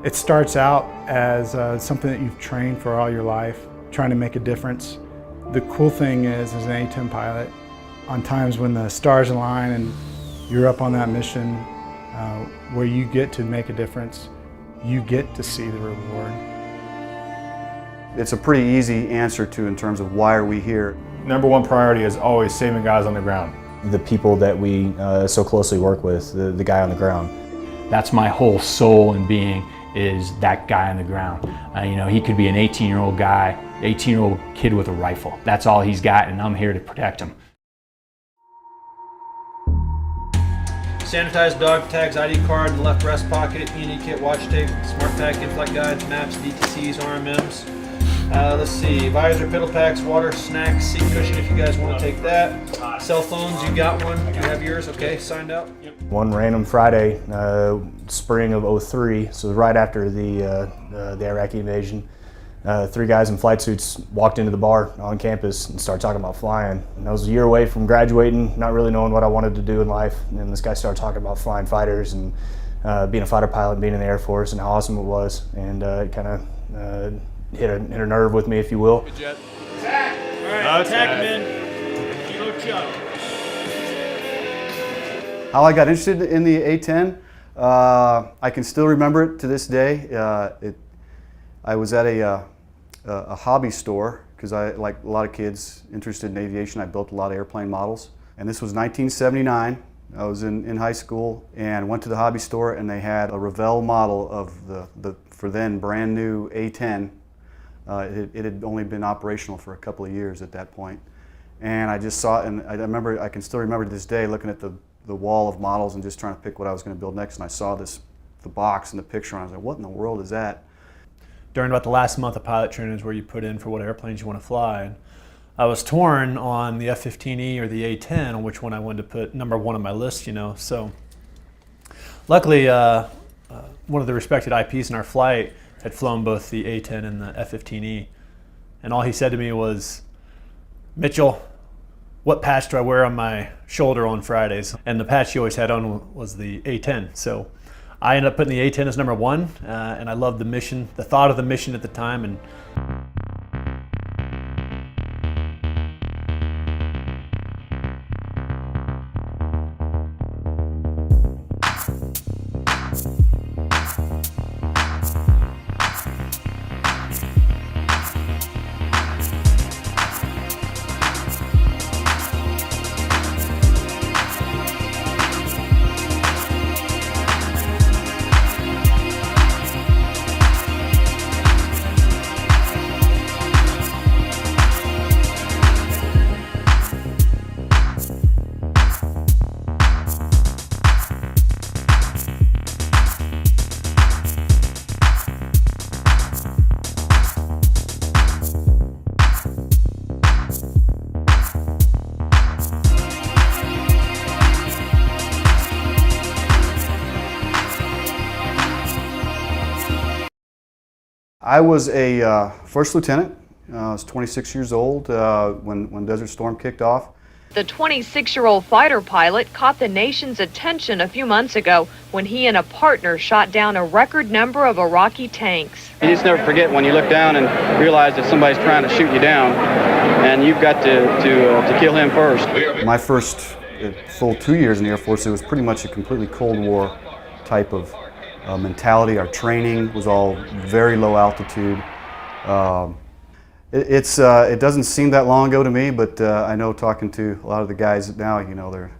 It starts out as something that you've trained for all your life, trying to make a difference. The cool thing is, as an A10 pilot, on times when the stars align and you're up on that mission where you get to make a difference, you get to see the reward. It's a pretty easy answer to in terms of why are we here. Number one priority is always saving guys on the ground. The people that we so closely work with, the guy on the ground. That's my whole soul and being, is that guy on the ground. You know, he could be an 18-year-old guy, 18-year-old kid with a rifle. That's all he's got, and I'm here to protect him. Sanitized dog tags, ID card in the left breast pocket, E&E kit, watch tape, smart pack, in-flight guides, maps, DTCs, RMMs. Let's see, visor, pedal packs, water, snacks, seat cushion if you guys want to take that. Cell phones, you got one? Do you have yours? Okay, signed out? Yep. One random Friday, spring of '03, so right after the Iraqi invasion, 3 guys in flight suits walked into the bar on campus and started talking about flying. And I was a year away from graduating, not really knowing what I wanted to do in life, and this guy started talking about flying fighters and being a fighter pilot and being in the Air Force and how awesome it was, and it kind of hit a nerve with me, if you will. Good jet. Attack! All right, attack, men. Kilo Chuck. How I got interested in the A10, I can still remember it to this day. I was at a hobby store because I, like a lot of kids interested in aviation, I built a lot of airplane models. And this was 1979. I was in high school and went to the hobby store, and they had a Revell model of the for then brand new A10. It had only been operational for a couple of years at that point. And I just saw it, and I can still remember to this day looking at the wall of models and just trying to pick what I was going to build next. And I saw the box and the picture, and I was like, what in the world is that? During about the last month of pilot training is where you put in for what airplanes you want to fly. And I was torn on the F-15E or the A10, on which one I wanted to put number 1 on my list, you know. So luckily, one of the respected IPs in our flight had flown both the A10 and the F-15E. And all he said to me was, Mitchell, what patch do I wear on my shoulder on Fridays? And the patch he always had on was the A10. So I ended up putting the A10 as number 1, and I loved the mission, the thought of the mission at the time. And I was a first lieutenant. I was 26 years old when Desert Storm kicked off. The 26-year-old fighter pilot caught the nation's attention a few months ago when he and a partner shot down a record number of Iraqi tanks. You just never forget when you look down and realize that somebody's trying to shoot you down, and you've got to kill him first. My first full 2 years in the Air Force, it was pretty much a completely Cold War type of mentality. Our training was all very low altitude. It doesn't seem that long ago to me, but I know talking to a lot of the guys now, you know,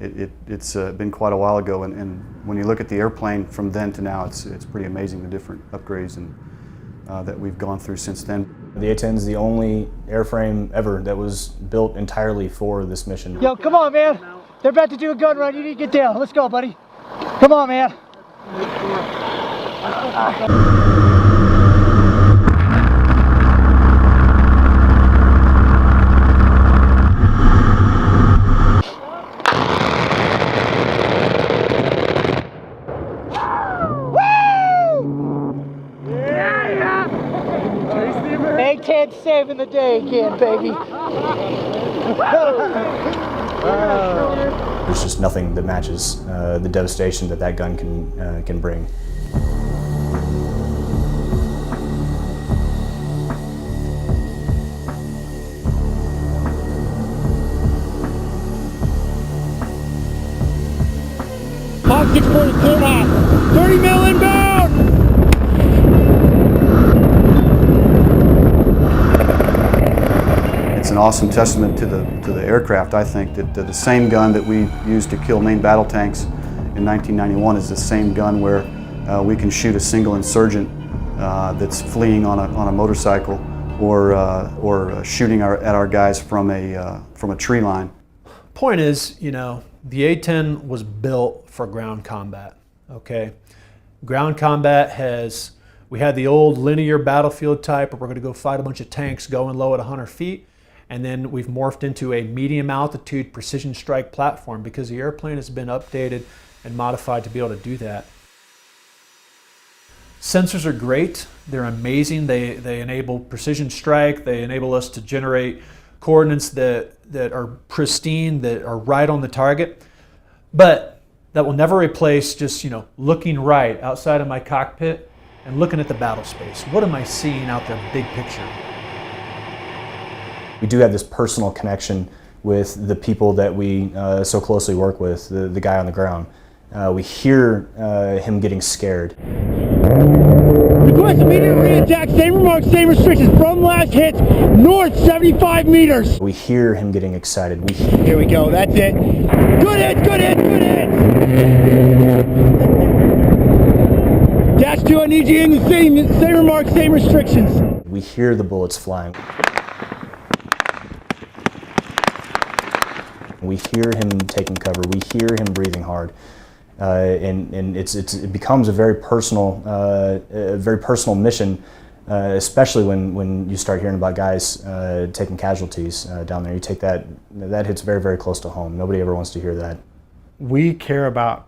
it's been quite a while ago, and when you look at the airplane from then to now, it's pretty amazing the different upgrades and that we've gone through since then. The A10 is the only airframe ever that was built entirely for this mission. Yo, come on, man. They're about to do a gun run. You need to get down. Let's go, buddy. Come on, man. A10 saving the day again, baby. There's just nothing that matches the devastation that that gun can bring. Hawk 640 clear hot. 30 mil inbound. It's an awesome testament to the aircraft, I think, that the same gun that we used to kill main battle tanks in 1991 is the same gun where we can shoot a single insurgent that's fleeing on a motorcycle or shooting at our guys from a tree line. Point is, you know, the A10 was built for ground combat, okay? Ground combat we had the old linear battlefield type where we're gonna go fight a bunch of tanks going low at 100 feet, and then we've morphed into a medium altitude precision strike platform because the airplane has been updated and modified to be able to do that. Sensors are great, they're amazing, they enable precision strike, they enable us to generate coordinates that are pristine, that are right on the target, but that will never replace just, you know, looking right outside of my cockpit and looking at the battle space. What am I seeing out there, big picture? We do have this personal connection with the people that we so closely work with, the guy on the ground. We hear him getting scared. Request immediate re-attack, same remarks, same restrictions, from last hits, north 75 meters. We hear him getting excited. Here we go, that's it. Good hit, good hit, good hit. Dash 2, I need you in the same remarks, same restrictions. We hear the bullets flying. We hear him taking cover. We hear him breathing hard. And it becomes a very personal mission, especially when you start hearing about guys taking casualties down there. You take that hits very, very close to home. Nobody ever wants to hear that. We care about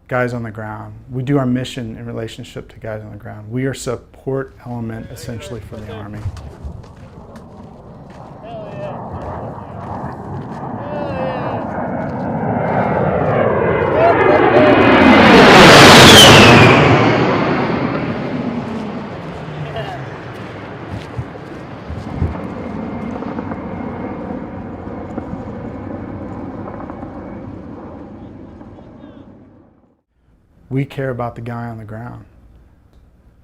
guys on the ground. We do our mission in relationship to guys on the ground. We are a support element essentially for the Army. We care about the guy on the ground.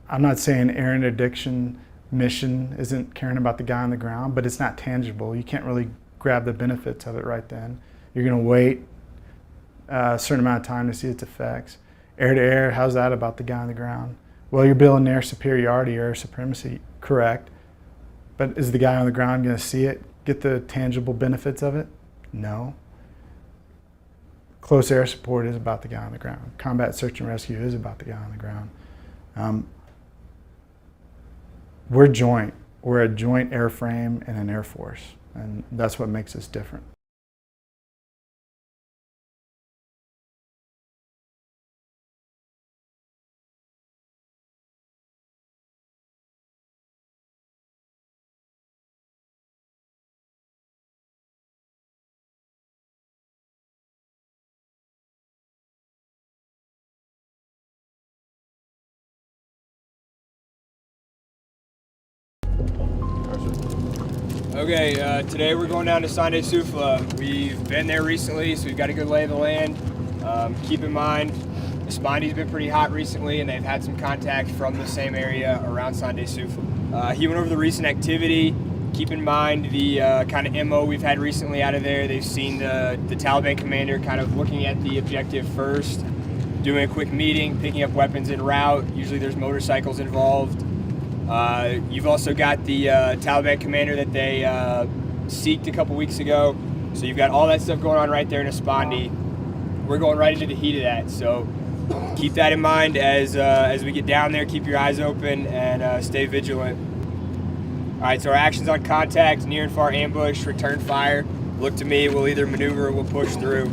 I'm not saying air interdiction mission isn't caring about the guy on the ground, but it's not tangible. You can't really grab the benefits of it right then. You're gonna wait a certain amount of time to see its effects. Air to air, how's that about the guy on the ground? Well, you're building air superiority, air supremacy, correct. But is the guy on the ground gonna see it, get the tangible benefits of it? No. Close air support is about the guy on the ground. Combat search and rescue is about the guy on the ground. We're joint. We're a joint airframe and an air force, and that's what makes us different. Okay, today we're going down to Sande Sufla. We've been there recently, so we've got a good lay of the land. Keep in mind, Spondy's been pretty hot recently, and they've had some contact from the same area around Sande Sufla. He went over the recent activity. Keep in mind the kind of MO we've had recently out of there. They've seen the Taliban commander kind of looking at the objective first, doing a quick meeting, picking up weapons en route. Usually there's motorcycles involved. You've also got the Taliban commander that they seeked a couple weeks ago. So you've got all that stuff going on right there in Espondi. We're going right into the heat of that. So keep that in mind as we get down there. Keep your eyes open and stay vigilant. All right, so our actions on contact: near and far ambush, return fire. Look to me. We'll either maneuver or we'll push through.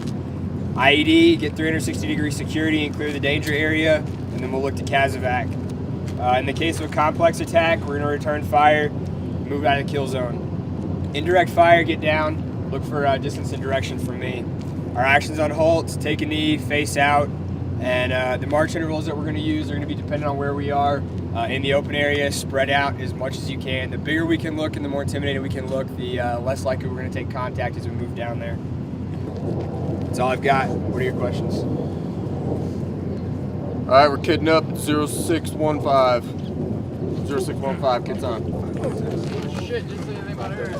IED, get 360-degree security and clear the danger area, and then we'll look to CASEVAC. In the case of a complex attack, we're going to return fire, move out of the kill zone. Indirect fire, get down, look for distance and direction from me. Our actions on halts: take a knee, face out, and the march intervals that we're going to use are going to be dependent on where we are. In the open area, spread out as much as you can. The bigger we can look and the more intimidating we can look, the less likely we're going to take contact as we move down there. That's all I've got. What are your questions? All right, we're kidding up at 0615. 0615, kids on. Shit, didn't say anything about her.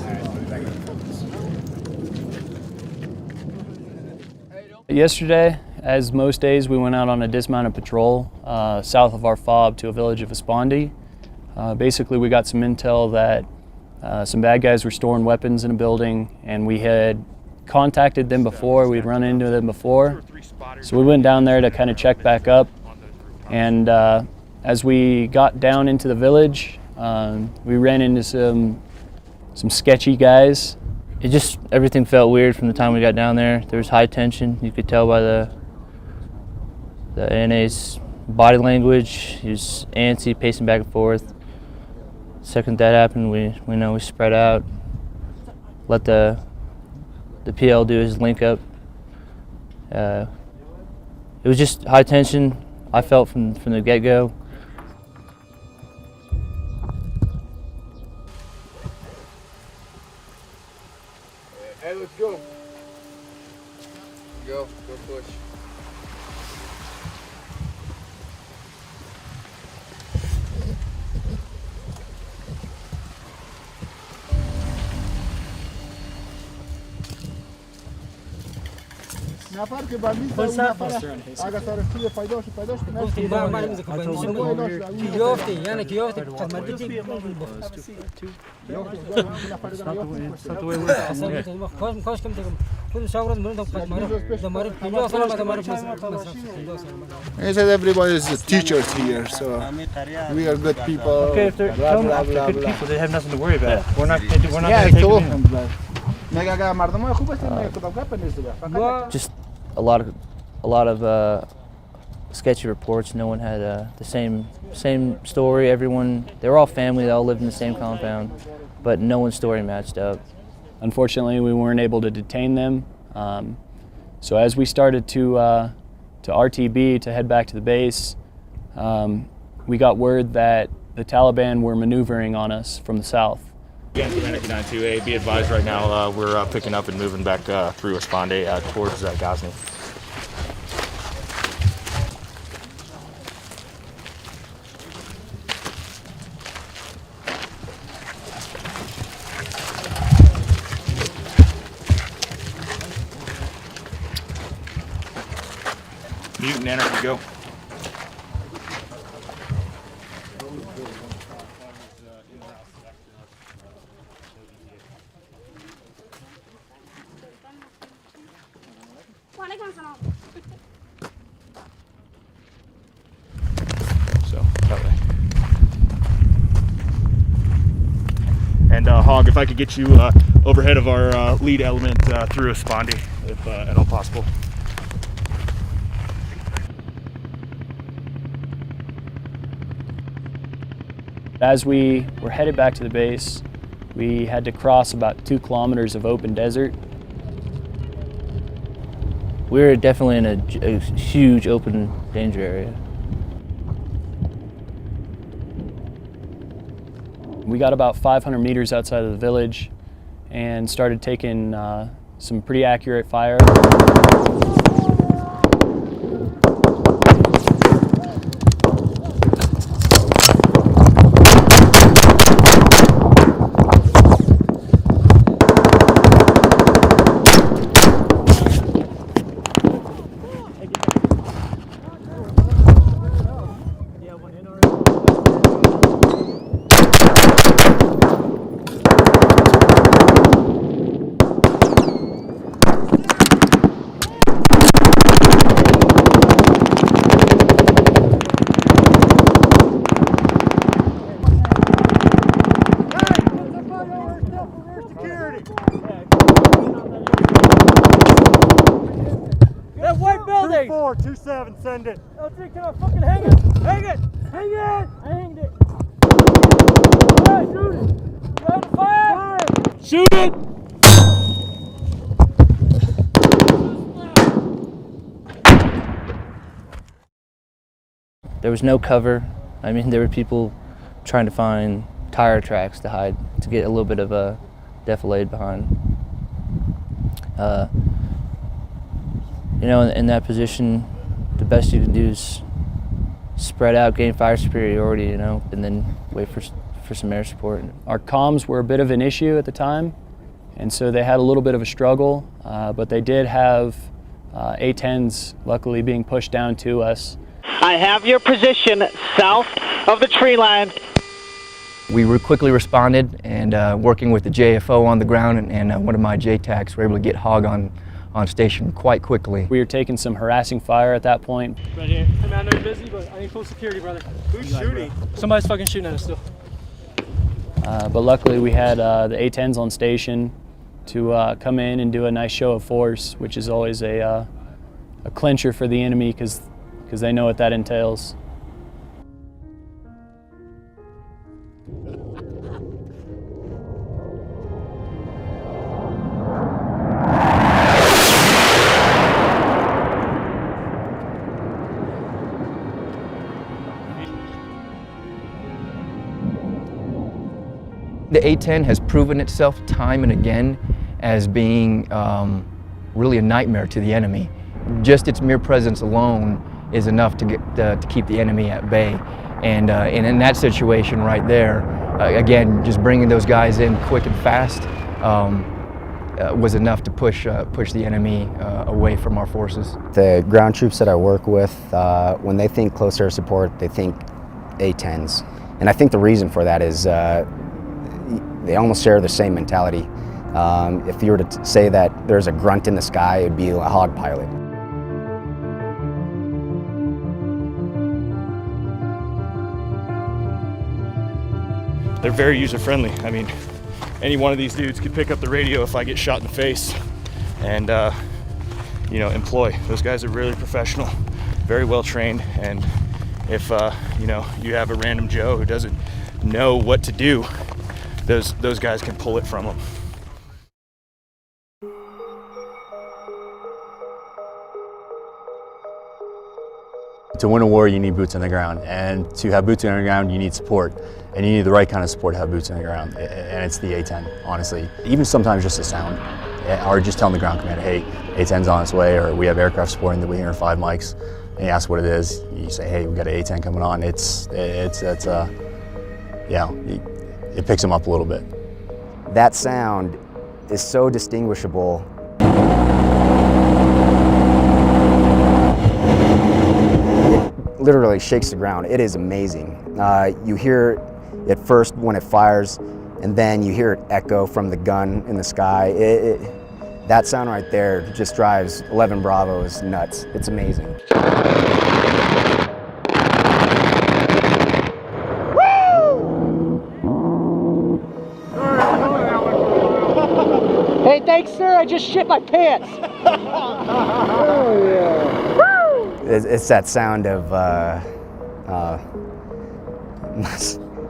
Yesterday, as most days, we went out on a dismounted patrol south of our fob to a village of Espandi. Basically, we got some intel that some bad guys were storing weapons in a building, and we had contacted them before. We'd run into them before. So we went down there to kind of check back up. And as we got down into the village, we ran into some sketchy guys. Everything felt weird from the time we got down there. There was high tension. You could tell by the NA's body language. He was antsy, pacing back and forth. Second that happened, we spread out, let the PL do his link up. It was just high tension. I felt from the get-go. Hey, let's go. Go push. نفر که با میز اون نفر اگه طرفی پیدا کیافتی یعنی کیافتی خدمتی چی کاش کم تکم خود شاورز من دمار پنجاه سال دمار He said everybody is teachers here, so we are good people. Okay, if they're good people, they have nothing to worry about. We're not Yeah, going to take them in. Just a lot of sketchy reports. No one had the same story. They were all family. They all lived in the same compound, but no one's story matched up. Unfortunately, we weren't able to detain them. So as we started to RTB to head back to the base, we got word that the Taliban were maneuvering on us from the south. Again, Atlantic 92A, be advised right now we're picking up and moving back through Espandi towards Ghazni. Mutant energy, go. So, that way. And Hog, if I could get you overhead of our lead element through Espandi, if at all possible. As we were headed back to the base, we had to cross about 2 kilometers of open desert. We were definitely in a huge open danger area. We got about 500 meters outside of the village and started taking some pretty accurate fire. 427, send it. L3, can I fucking hang it? Hang it! Hang it! I hanged it. Hey, shoot it! Ready to fire? Shoot it! There was no cover. I mean, there were people trying to find tire tracks to hide, to get a little bit of a defilade behind. You know, in that position, the best you can do is spread out, gain fire superiority, you know, and then wait for some air support. Our comms were a bit of an issue at the time, and so they had a little bit of a struggle, but they did have A10s luckily being pushed down to us. I have your position south of the tree line. We quickly responded, and working with the JFO on the ground and one of my JTACs were able to get Hog on station quite quickly. We were taking some harassing fire at that point. Right here. Hey man, I know you're busy, but I need full security, brother. Who's shooting? Somebody's fucking shooting at us still. But luckily we had the A10s on station to come in and do a nice show of force, which is always a clincher for the enemy because they know what that entails. The A10 has proven itself time and again as being really a nightmare to the enemy. Just its mere presence alone is enough to keep the enemy at bay. And in that situation right there, again, just bringing those guys in quick and fast was enough to push the enemy away from our forces. The ground troops that I work with, when they think close air support, they think A10s. And I think the reason for that is they almost share the same mentality. If you were to say that there's a grunt in the sky, it'd be a Hog pilot. They're very user-friendly. I mean, any one of these dudes could pick up the radio if I get shot in the face and, you know, employ. Those guys are really professional, very well trained, and if, you know, you have a random Joe who doesn't know what to do, those guys can pull it from them. To win a war, you need boots on the ground, and to have boots on the ground, you need support, and you need the right kind of support to have boots on the ground, and it's the A10, honestly. Even sometimes just a sound, or just telling the ground commander, hey, A10's on its way, or we have aircraft supporting that we hear in 5 mics, and you ask what it is, you say, hey, we got an A10 coming on. Yeah, it picks them up a little bit. That sound is so distinguishable. It literally shakes the ground. It is amazing. You hear it first when it fires, and then you hear it echo from the gun in the sky. That sound right there just drives 11 Bravos nuts. It's amazing. Hey, thanks, sir. I just shit my pants. Oh, yeah. Woo! It's that sound of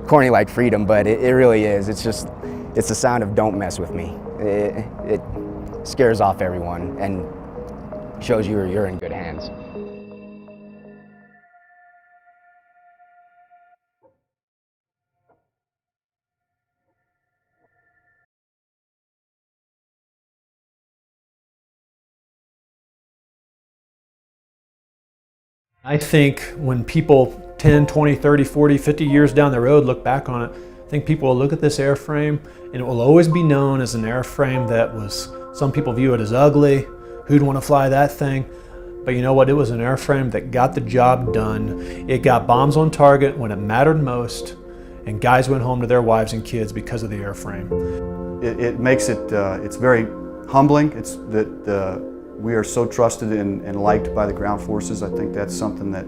corny like freedom, but it really is. It's the sound of don't mess with me. It scares off everyone and shows you you're in good hands. I think when people 10, 20, 30, 40, 50 years down the road look back on it, I think people will look at this airframe and it will always be known as an airframe that was, some people view it as ugly, who'd want to fly that thing? But you know what, it was an airframe that got the job done. It got bombs on target when it mattered most, and guys went home to their wives and kids because of the airframe. It makes it, it's very humbling. It's that we are so trusted and liked by the ground forces. I think that's something that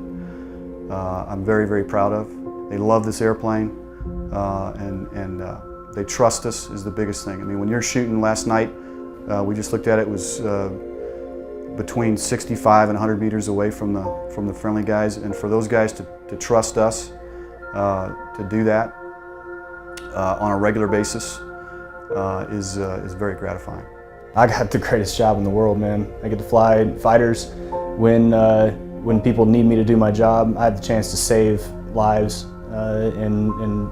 I'm very, very proud of. They love this airplane and they trust us is the biggest thing. I mean, when you're shooting last night, we just looked at it, was between 65 and 100 meters away from the friendly guys, and for those guys to trust us to do that on a regular basis is very gratifying. I got the greatest job in the world, man. I get to fly fighters when people need me to do my job. I have the chance to save lives and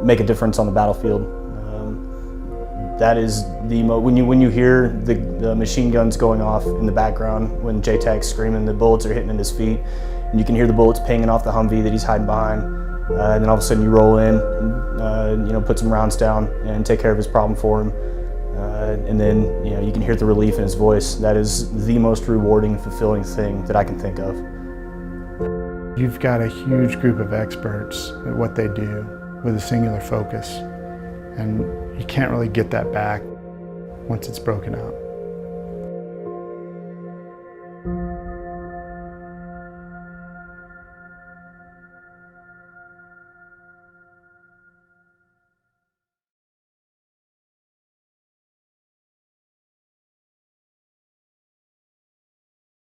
make a difference on the battlefield. That is when you hear the machine guns going off in the background, when JTACs screaming, the bullets are hitting at his feet, and you can hear the bullets pinging off the Humvee that he's hiding behind. And then all of a sudden you roll in, put some rounds down and take care of his problem for him. And then you can hear the relief in his voice. That is the most rewarding and fulfilling thing that I can think of. You've got a huge group of experts at what they do with a singular focus, and you can't really get that back once it's broken out.